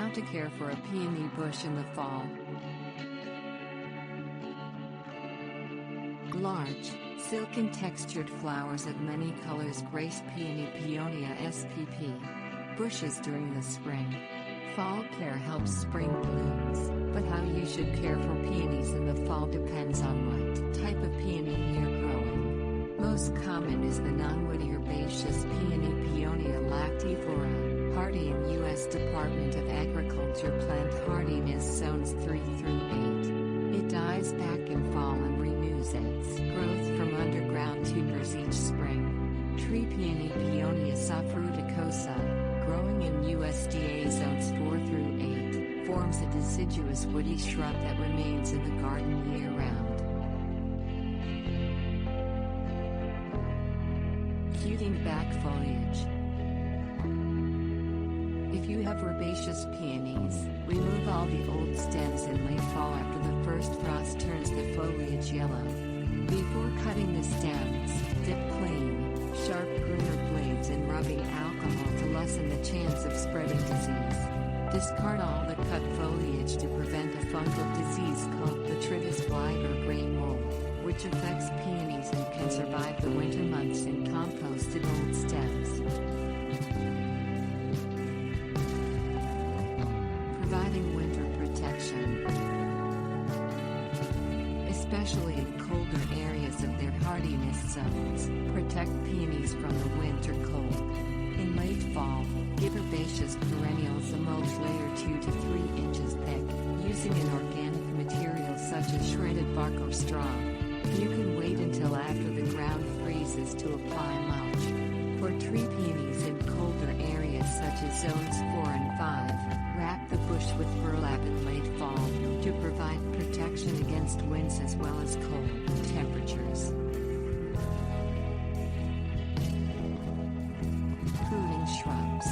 How to care for a peony bush in the fall. Large, silken-textured flowers of many colors grace Paeonia spp. Bushes during the spring. Fall care helps spring blooms, but how you should care for peonies in the fall depends on what type of peony you're growing. Most common is the non-woody herbaceous peony Paeonia lactiflora, hardy in U.S. Department of Agriculture plant hardiness zones 3 through 8. It dies back in fall and renews its growth from underground tubers each spring. Tree peony Paeonia fruticosa, growing in USDA zones 4 through 8, forms a deciduous woody shrub that remains in the garden year-round. Cutting back foliage. If you have herbaceous peonies, remove all the old stems in late fall after the first frost turns the foliage yellow. Before cutting the stems, dip clean, sharp pruner blades in rubbing alcohol to lessen the chance of spreading disease. Discard all the cut foliage to prevent a fungal disease called botrytis blight or gray mold, which affects peonies and can survive the winter months in composted old stems. Providing winter protection. Especially in colder areas of their hardiness zones, protect peonies from the winter cold. In late fall, give herbaceous perennials a mulch layer 2 to 3 inches thick, using an organic material such as shredded bark or straw. You can wait until after the ground freezes to apply mulch. For tree peonies in colder areas such as zones 4 and 5, wrap the bush with burlap in late fall, to provide protection against winds as well as cold temperatures. Pruning shrubs.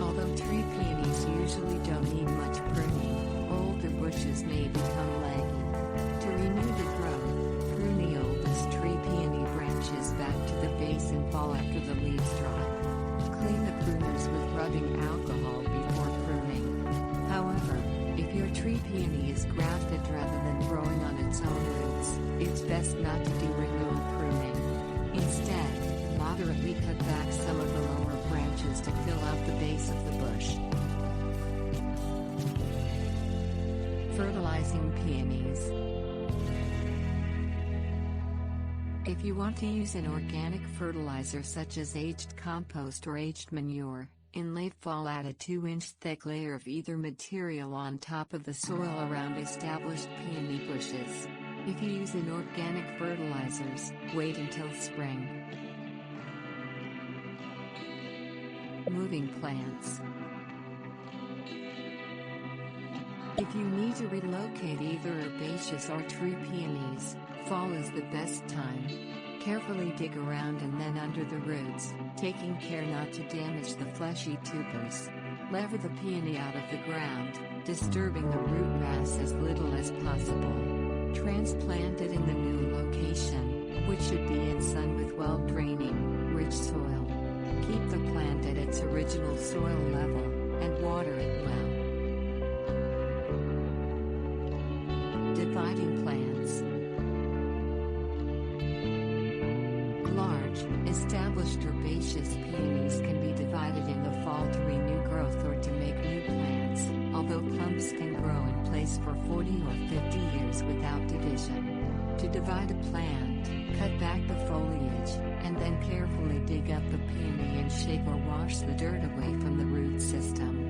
Although tree peonies usually don't need much pruning, older bushes may become leggy. To renew the growth, prune the oldest tree peony branches back to the base in fall after the leaves drop. Clean the pruners with rubbing alcohol before pruning. However, if your tree peony is grafted rather than growing on its own roots, it's best not to do renewal pruning. Instead, moderately cut back some of the lower branches to fill out the base of the bush. Fertilizing peonies. If you want to use an organic fertilizer such as aged compost or aged manure, in late fall add a 2-inch thick layer of either material on top of the soil around established peony bushes. If you use inorganic fertilizers, wait until spring. Moving plants. If you need to relocate either herbaceous or tree peonies, fall is the best time. Carefully dig around and then under the roots, taking care not to damage the fleshy tubers. Lever the peony out of the ground, disturbing the root mass as little as possible. Transplant it in the new location, which should be in sun with well-draining, rich soil. Keep the plant at its original soil level, and water it well. Dividing plants. Large, established herbaceous peonies can be divided in the fall to renew growth or to make new plants, although clumps can grow in place for 40 or 50 years without division. To divide a plant, cut back the foliage, and then carefully dig up the peony and shake or wash the dirt away from the root system.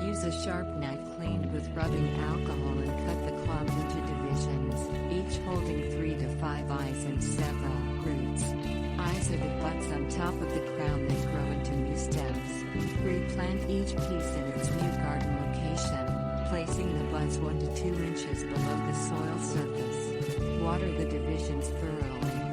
Use a sharp knife cleaned with rubbing alcohol and cut the clump into divisions, each holding 3 to 5 eyes and several roots. Eyes are the buds on top of the crown that grow into new stems. Replant each piece in its new garden location, placing the buds 1 to 2 inches below the soil surface. Water the divisions thoroughly.